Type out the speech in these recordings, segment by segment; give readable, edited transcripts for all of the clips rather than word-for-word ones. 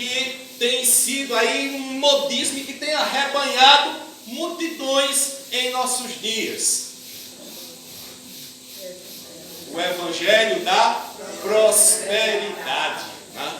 que tem sido aí um modismo e que tem arrebanhado multidões em nossos dias. O Evangelho da prosperidade, né?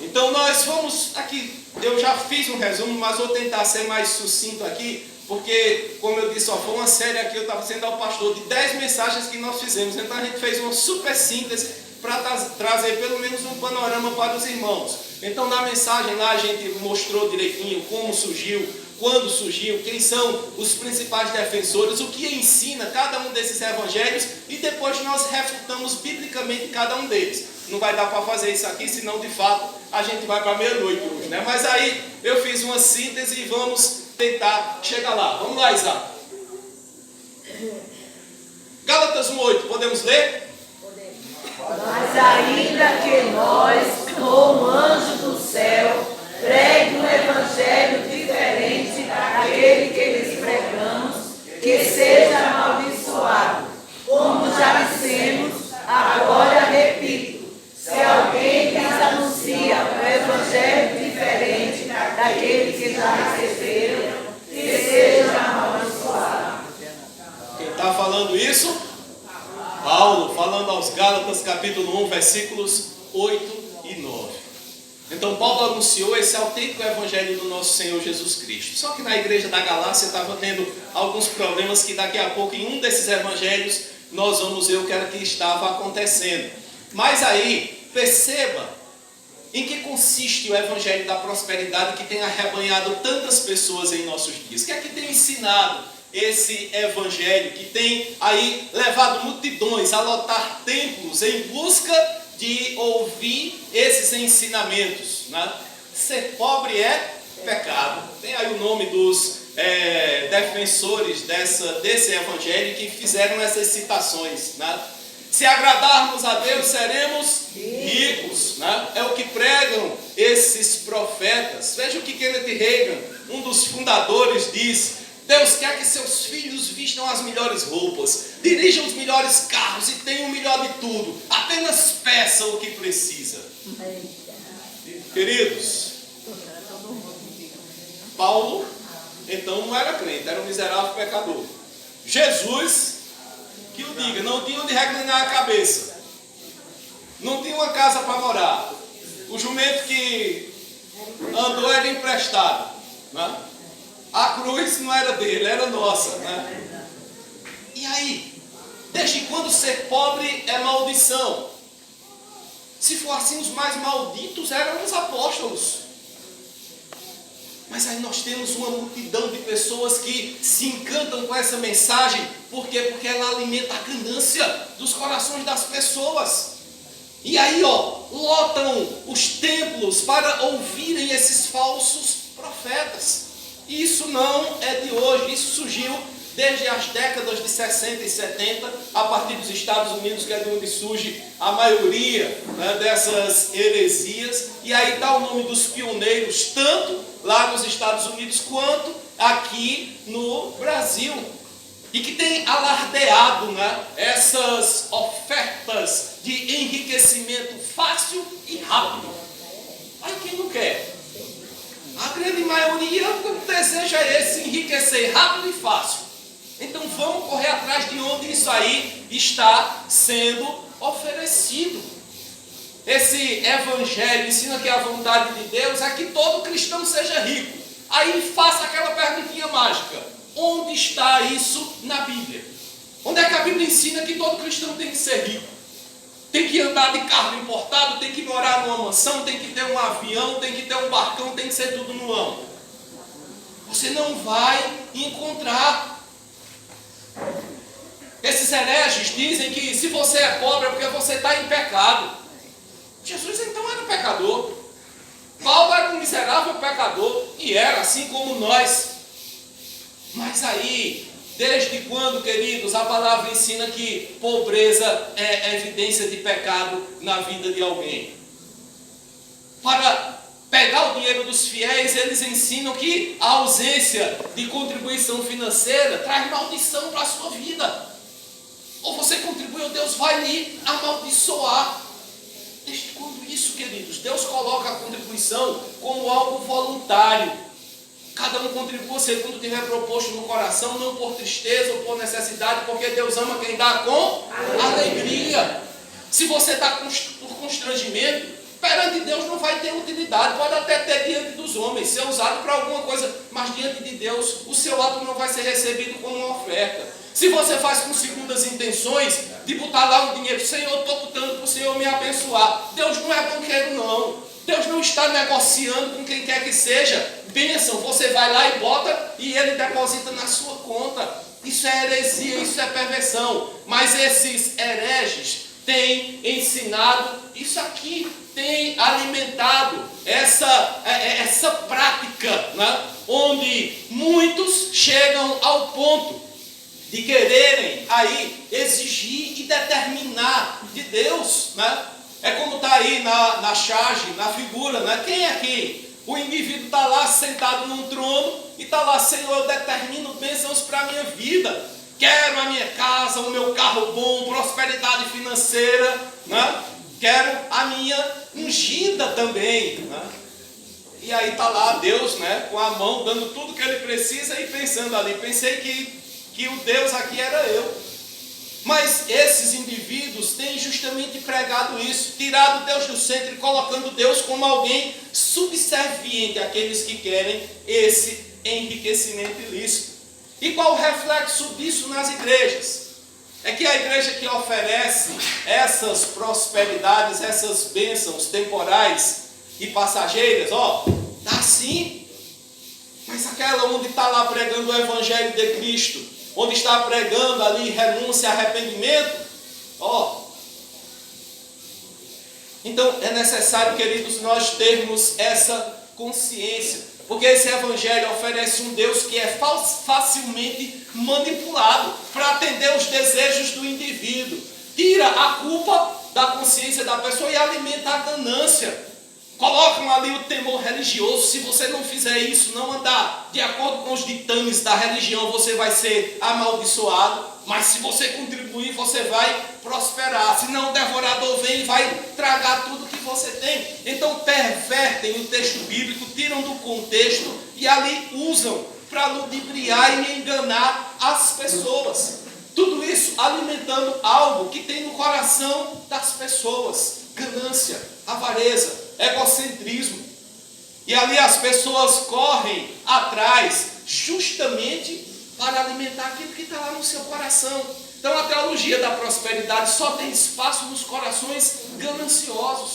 Então nós vamos aqui, eu já fiz um resumo, mas vou tentar ser mais sucinto aqui, porque, como eu disse, só foi uma série aqui, eu estava sendo o pastor de 10 mensagens que nós fizemos, então a gente fez uma super síntese para trazer pelo menos um panorama para os irmãos. Então na mensagem lá a gente mostrou direitinho como surgiu, quando surgiu, quem são os principais defensores, o que ensina cada um desses evangelhos, e depois nós refutamos biblicamente cada um deles. Não vai dar para fazer isso aqui, senão de fato a gente vai para meia-noite hoje, né? Mas aí eu fiz uma síntese e vamos tentar chegar lá. Vamos lá, Isaac. Gálatas 1:8, podemos ler? Mas ainda que nós, ou um anjo do céu, pregue um evangelho diferente daquele que lhes pregamos, que seja amaldiçoado. Como já dissemos, agora repito, se alguém lhes anuncia um evangelho diferente daquele que já receberam, que seja amaldiçoado. Quem está falando isso? Paulo, falando aos Gálatas, capítulo 1, versículos 8 e 9. Então Paulo anunciou esse autêntico evangelho do nosso Senhor Jesus Cristo. Só que na igreja da Galácia estava tendo alguns problemas que daqui a pouco, em um desses evangelhos, nós vamos ver o que era que estava acontecendo. Mas aí, perceba em que consiste o evangelho da prosperidade que tem arrebanhado tantas pessoas em nossos dias. O que é que tem ensinado esse evangelho que tem aí levado multidões a lotar templos em busca de ouvir esses ensinamentos, né? Ser pobre é pecado. Tem aí o nome dos defensores desse evangelho que fizeram essas citações, né? Se agradarmos a Deus, seremos ricos, né? É o que pregam esses profetas. Veja o que Kenneth Reagan, um dos fundadores, diz: Deus quer que seus filhos vistam as melhores roupas, dirijam os melhores carros e tenham o melhor de tudo. Apenas peçam o que precisa. Queridos, Paulo, então, não era crente, era um miserável pecador. Jesus, que o diga, não tinha onde reclinar a cabeça, não tinha uma casa para morar, o jumento que andou era emprestado, né? A cruz não era dele, era nossa, né? E aí, desde quando ser pobre é maldição? Se for assim, os mais malditos eram os apóstolos. Mas aí nós temos uma multidão de pessoas que se encantam com essa mensagem. Por quê? Porque ela alimenta a ganância dos corações das pessoas. E aí, lotam os templos para ouvirem esses falsos profetas. E isso não é de hoje, isso surgiu desde as décadas de 60 e 70, a partir dos Estados Unidos, que é de onde surge a maioria, né, dessas heresias. E aí está o nome dos pioneiros, tanto lá nos Estados Unidos quanto aqui no Brasil. E que tem alardeado, né, essas ofertas de enriquecimento fácil e rápido. Aí quem não quer? A grande maioria, o desejo é esse, enriquecer rápido e fácil. Então vamos correr atrás de onde isso aí está sendo oferecido. Esse evangelho ensina que a vontade de Deus é que todo cristão seja rico. Aí faça aquela perguntinha mágica: onde está isso na Bíblia? Onde é que a Bíblia ensina que todo cristão tem que ser rico? Tem que andar de carro importado, tem que morar numa mansão, tem que ter um avião, tem que ter um barcão, tem que ser tudo no âmbito. Você não vai encontrar. Esses hereges dizem que se você é pobre é porque você está em pecado. Jesus então era pecador. Paulo era um miserável pecador, e era assim como nós. Mas aí, desde quando, queridos, a palavra ensina que pobreza é evidência de pecado na vida de alguém? Para pegar o dinheiro dos fiéis, eles ensinam que a ausência de contribuição financeira traz maldição para a sua vida. Ou você contribuiu, Deus vai lhe amaldiçoar. Desde quando isso? isso, queridos. Deus coloca a contribuição como algo voluntário. Cada um contribua segundo tiver proposto no coração, não por tristeza ou por necessidade, porque Deus ama quem dá com alegria. Se você dá por constrangimento, perante Deus não vai ter utilidade. Pode até ter diante dos homens, ser usado para alguma coisa, mas diante de Deus, o seu ato não vai ser recebido como uma oferta. Se você faz com segundas intenções, de botar lá um dinheiro, Senhor, eu estou botando para o Senhor me abençoar. Deus não é banqueiro, não. Deus não está negociando com quem quer que seja bênção. Você vai lá e bota e ele deposita na sua conta. Isso é heresia, isso é perversão. Mas esses hereges têm ensinado isso aqui, têm alimentado essa prática, né? Onde muitos chegam ao ponto de quererem aí exigir e determinar de Deus, né? É como está aí na charge, na figura, né? Quem é quem? O indivíduo está lá sentado num trono e está lá, Senhor, eu determino bênçãos para a minha vida. Quero a minha casa, o meu carro bom, prosperidade financeira, né? Quero a minha ungida também, né? E aí está lá Deus, né? Com a mão, dando tudo que ele precisa e pensando ali. Pensei que o Deus aqui era eu. Mas esses indivíduos têm justamente pregado isso, tirado Deus do centro e colocando Deus como alguém subserviente àqueles que querem esse enriquecimento ilícito. E qual o reflexo disso nas igrejas? É que a igreja que oferece essas prosperidades, essas bênçãos temporais e passageiras, dá sim. Mas aquela onde está lá pregando o Evangelho de Cristo, onde está pregando ali renúncia, arrependimento, então é necessário, queridos, nós termos essa consciência, porque esse Evangelho oferece um Deus que é facilmente manipulado para atender os desejos do indivíduo, tira a culpa da consciência da pessoa e alimenta a ganância. Colocam ali o temor religioso. Se você não fizer isso, não andar de acordo com os ditames da religião, você vai ser amaldiçoado. Mas se você contribuir, você vai prosperar. Se não, o devorador vem e vai tragar tudo que você tem. Então pervertem o texto bíblico, tiram do contexto e ali usam para ludibriar e enganar as pessoas. Tudo isso alimentando algo que tem no coração das pessoas: ganância, avareza, egocentrismo. E ali as pessoas correm atrás justamente para alimentar aquilo que está lá no seu coração. Então a teologia da prosperidade só tem espaço nos corações gananciosos,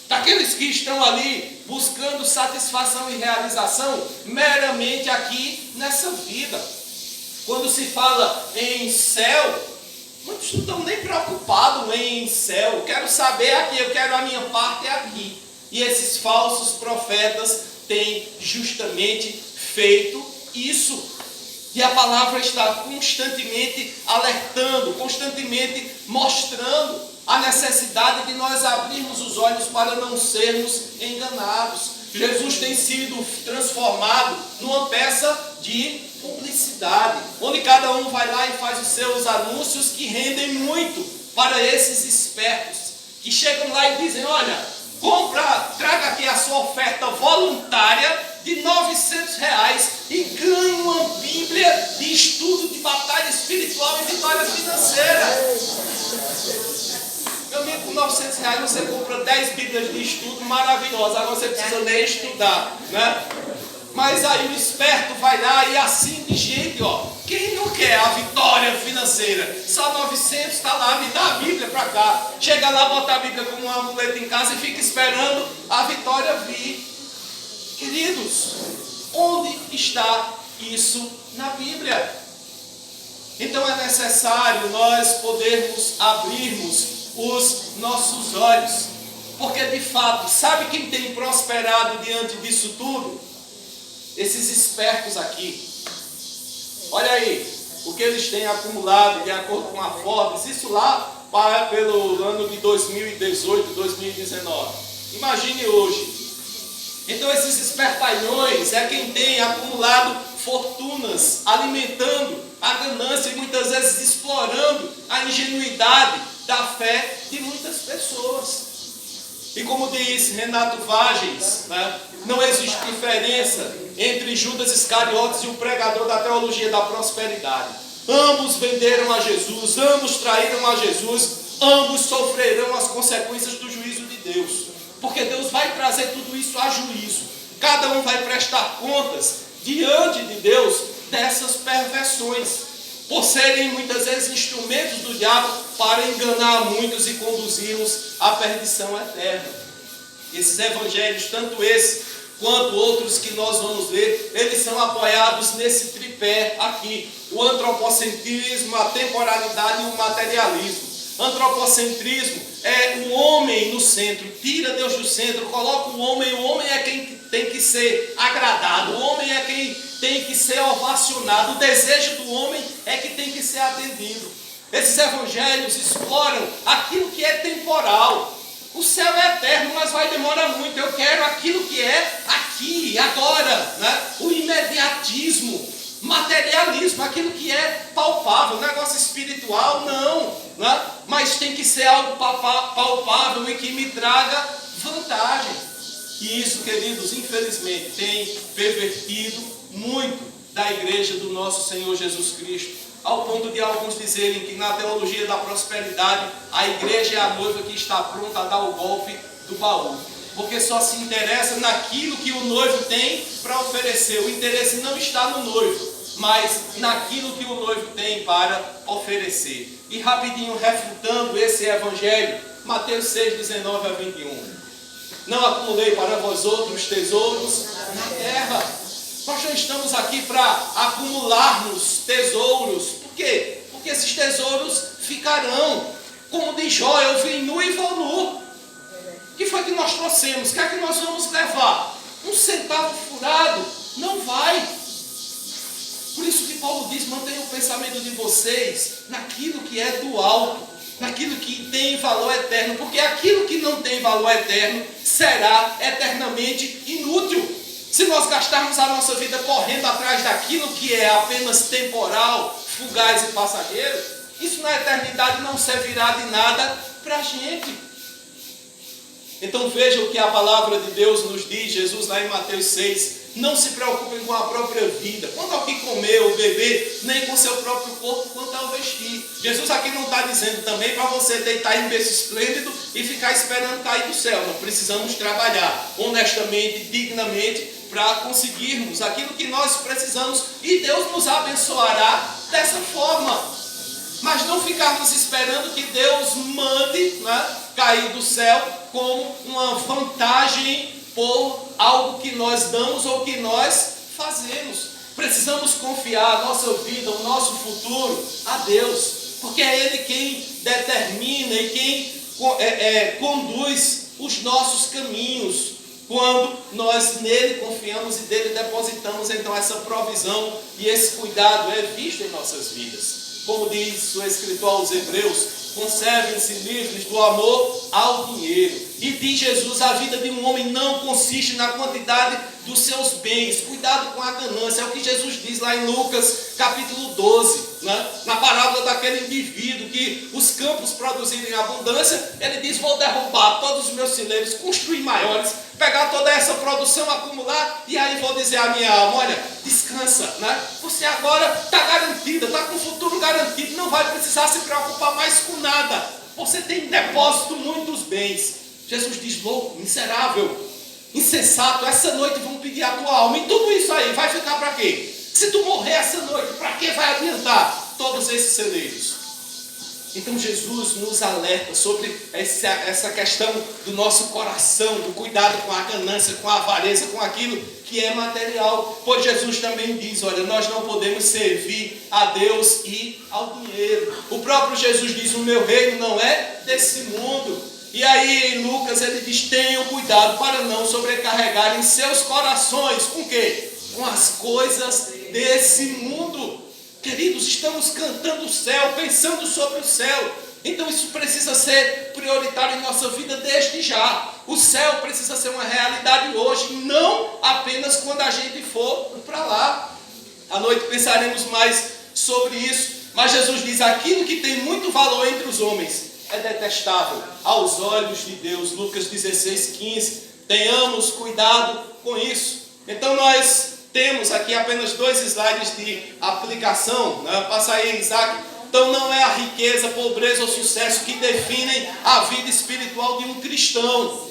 daqueles que estão ali buscando satisfação e realização meramente aqui nessa vida. Quando se fala em céu, muitos não estão nem preocupados em céu. Eu quero saber aqui, eu quero a minha parte aqui. E esses falsos profetas têm justamente feito isso. E a palavra está constantemente alertando, constantemente mostrando a necessidade de nós abrirmos os olhos para não sermos enganados. Jesus tem sido transformado numa peça de publicidade, onde cada um vai lá e faz os seus anúncios que rendem muito para esses espertos, que chegam lá e dizem: olha, traga aqui a sua oferta voluntária de R$900 e ganhe uma Bíblia de estudo de batalha espiritual e vitória financeira. Meu amigo, com R$900 você compra 10 Bíblias de estudo maravilhosas. Agora você precisa nem estudar, né? Mas aí o esperto vai lá e assim de jeito, quem não quer a vitória financeira? Só 900, está lá, me dá a Bíblia para cá. Chega lá, bota a Bíblia como um amuleto em casa e fica esperando a vitória vir. Queridos, onde está isso na Bíblia? Então é necessário nós podermos abrirmos os nossos olhos, porque de fato, sabe quem tem prosperado diante disso tudo? Esses espertos aqui. Olha aí, o que eles têm acumulado de acordo com a Forbes, isso lá pelo ano de 2018, 2019. Imagine hoje. Então esses espertalhões é quem tem acumulado fortunas, alimentando a ganância e muitas vezes explorando a ingenuidade da fé de muitas pessoas. E como diz Renato Vagens, né, não existe diferença entre Judas Iscariotes e o pregador da teologia da prosperidade. Ambos venderam a Jesus, ambos traíram a Jesus, ambos sofrerão as consequências do juízo de Deus. Porque Deus vai trazer tudo isso a juízo. Cada um vai prestar contas diante de Deus dessas perversões, por serem muitas vezes instrumentos do diabo para enganar muitos e conduzi-los à perdição eterna. Esses evangelhos, tanto esse quanto outros que nós vamos ver, eles são apoiados nesse tripé aqui: o antropocentrismo, a temporalidade e o materialismo. Antropocentrismo é o homem no centro, tira Deus do centro, coloca o homem é quem tem que ser agradado, o homem é quem tem que ser ovacionado, o desejo do homem é que tem que ser atendido. Esses evangelhos exploram aquilo que é temporal. O céu é eterno, mas vai demorar muito. Eu quero aquilo que é aqui, agora, né? O imediatismo, materialismo, aquilo que é palpável, negócio espiritual, não, né? Mas tem que ser algo palpável e que me traga vantagem. E isso, queridos, infelizmente, tem pervertido muito da igreja do nosso Senhor Jesus Cristo, ao ponto de alguns dizerem que na teologia da prosperidade a igreja é a noiva que está pronta a dar o golpe do baú, porque só se interessa naquilo que o noivo tem para oferecer. O interesse não está no noivo, mas naquilo que o noivo tem para oferecer. E rapidinho refutando esse evangelho, Mateus 6, 19 a 21. Não acumulei para vós outros tesouros na terra. Nós já estamos aqui para acumularmos tesouros. Por quê? Porque esses tesouros ficarão. Como diz Jó, eu vim nu e vou nu. O que foi que nós trouxemos? O que é que nós vamos levar? Um centavo furado? Não vai. Por isso que Paulo diz: mantenham o pensamento de vocês naquilo que é do alto, naquilo que tem valor eterno, porque aquilo que não tem valor eterno será eternamente inútil. Se nós gastarmos a nossa vida correndo atrás daquilo que é apenas temporal, fugaz e passageiro, isso na eternidade não servirá de nada para a gente. Então veja o que a palavra de Deus nos diz. Jesus lá em Mateus 6: não se preocupem com a própria vida, quanto ao que comer ou beber, nem com seu próprio corpo, quanto ao vestir. Jesus aqui não está dizendo também para você deitar em berço esplêndido e ficar esperando cair do céu. Não, precisamos trabalhar honestamente, dignamente, para conseguirmos aquilo que nós precisamos, e Deus nos abençoará dessa forma. Mas não ficarmos esperando que Deus mande, né, cair do céu como uma vantagem por algo que nós damos ou que nós fazemos. Precisamos confiar a nossa vida, o nosso futuro a Deus, porque é Ele quem determina e quem conduz os nossos caminhos. Quando nós nele confiamos e dele depositamos, então essa provisão e esse cuidado é visto em nossas vidas. Como diz o escritor aos Hebreus: conservem-se livres do amor ao dinheiro. E diz Jesus: a vida de um homem não consiste na quantidade dos seus bens. Cuidado com a ganância. É o que Jesus diz lá em Lucas capítulo 12, né? Na parábola daquele indivíduo que os campos produzirem abundância, ele diz: vou derrubar todos os meus celeiros, construir maiores, pegar toda essa produção, acumular, e aí vou dizer à minha alma: olha, descansa, né? Você agora está garantida, está com o futuro garantido, não vai precisar se preocupar mais com nada. Você tem em depósito muitos bens. Jesus diz: louco, miserável, insensato, essa noite vão pedir a tua alma, e tudo isso aí vai ficar para quê? Se tu morrer essa noite, para que vai adiantar todos esses celeiros? Então Jesus nos alerta sobre essa questão do nosso coração, do cuidado com a ganância, com a avareza, com aquilo que é material. Pois Jesus também diz: olha, nós não podemos servir a Deus e ao dinheiro. O próprio Jesus diz: o meu reino não é desse mundo. E aí em Lucas ele diz: tenham cuidado para não sobrecarregarem seus corações com o quê? Com as coisas desse mundo. Queridos, estamos cantando o céu, pensando sobre o céu. Então isso precisa ser prioritário em nossa vida desde já. O céu precisa ser uma realidade hoje, não apenas quando a gente for para lá. À noite pensaremos mais sobre isso. Mas Jesus diz: aquilo que tem muito valor entre os homens é detestável aos olhos de Deus. Lucas 16:15. Tenhamos cuidado com isso. Então nós temos aqui apenas 2 slides de aplicação, né? Passa aí, Isaac. Então não é a riqueza, pobreza ou sucesso que definem a vida espiritual de um cristão.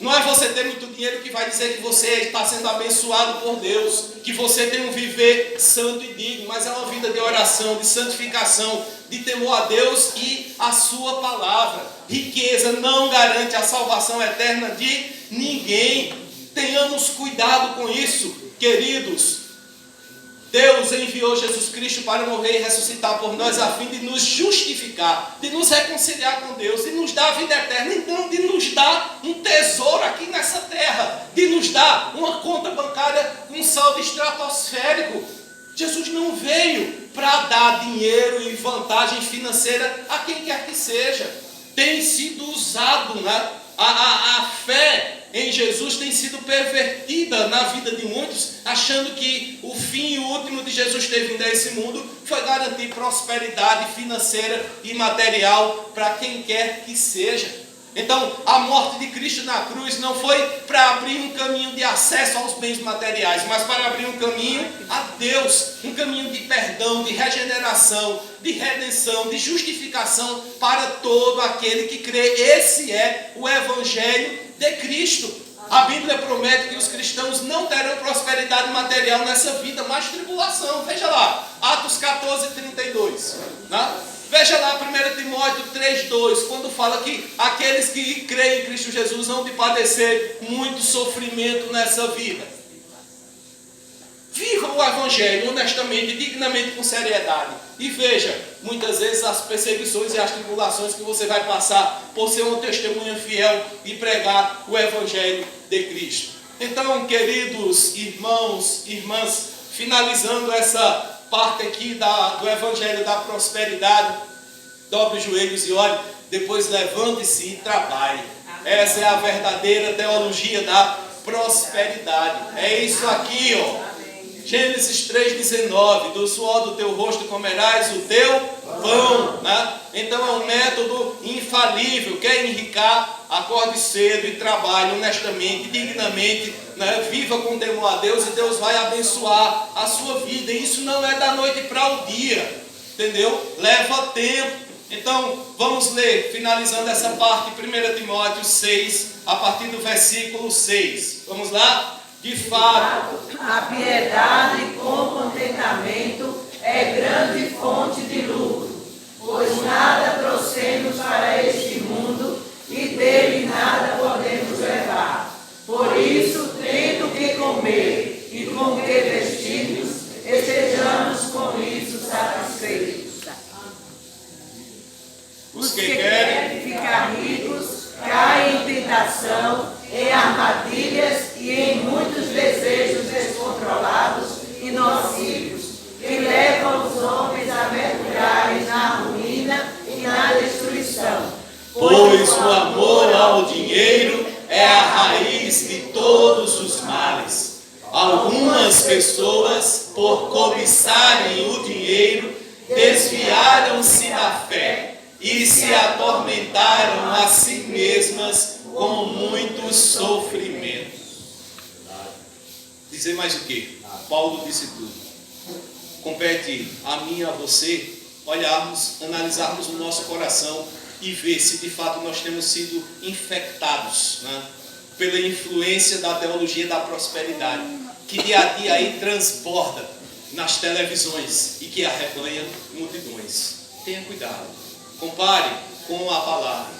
Não é você ter muito dinheiro que vai dizer que você está sendo abençoado por Deus, que você tem um viver santo e digno, mas é uma vida de oração, de santificação, de temor a Deus e a sua palavra. Riqueza não garante a salvação eterna de ninguém. Tenhamos cuidado com isso, queridos. Deus enviou Jesus Cristo para morrer e ressuscitar por nós a fim de nos justificar, de nos reconciliar com Deus, de nos dar a vida eterna, então de nos dar um tesouro aqui nessa terra, de nos dar uma conta bancária com um saldo estratosférico. Jesus não veio para dar dinheiro e vantagem financeira a quem quer que seja. Tem sido usado, né? A fé em Jesus tem sido pervertida na vida de muitos, achando que o fim e o último de Jesus ter vindo a esse mundo foi garantir prosperidade financeira e material para quem quer que seja. Então, a morte de Cristo na cruz não foi para abrir um caminho de acesso aos bens materiais, mas para abrir um caminho a Deus, um caminho de perdão, de regeneração, de redenção, de justificação para todo aquele que crê. Esse é o Evangelho de Cristo. A Bíblia promete que os cristãos não terão prosperidade material nessa vida, mas tribulação. Veja lá, Atos 14:32, né? Veja lá 1 Timóteo 3:2, quando fala que aqueles que creem em Cristo Jesus vão de padecer muito sofrimento nessa vida. Viva o Evangelho honestamente, dignamente, com seriedade. E veja, muitas vezes as perseguições e as tribulações que você vai passar por ser uma testemunha fiel e pregar o Evangelho de Cristo. Então, queridos irmãos, irmãs, finalizando essa parte aqui do Evangelho da prosperidade, dobre os joelhos e ore, depois levante-se e trabalhe. Essa é a verdadeira teologia da prosperidade. É isso aqui, ó. Gênesis 3:19, do suor do teu rosto comerás o teu pão, né? Então é um método infalível. Quer enricar? Acorde cedo e trabalhe honestamente, dignamente, né? Viva com temor a Deus e Deus vai abençoar a sua vida. E isso não é da noite para o dia, entendeu? Leva tempo. Então vamos ler, finalizando essa parte, 1 Timóteo 6, a partir do versículo 6. Vamos lá? De fato, a piedade com contentamento é grande fonte de lucro, pois nada trouxemos para este mundo e dele nada podemos levar. Por isso, tendo o que comer e com o que vestir-nos, estejamos com isso satisfeitos. Os que querem ficar ricos caem em tentação, em armadilhas e em muitos desejos descontrolados e nocivos, que levam os homens a mergulharem na ruína e na destruição. Pois o amor ao dinheiro é a raiz de todos os males. Algumas pessoas, por cobiçarem o dinheiro, desviaram-se da fé e se atormentaram a si mesmas com muitos sofrimentos. Dizer mais o quê? Paulo disse tudo. Compete a mim e a você olharmos, analisarmos o nosso coração e ver se de fato nós temos sido infectados, né, pela influência da teologia da prosperidade, que dia a dia aí transborda nas televisões e que arrebanha multidões. Tenha cuidado. Compare com a palavra.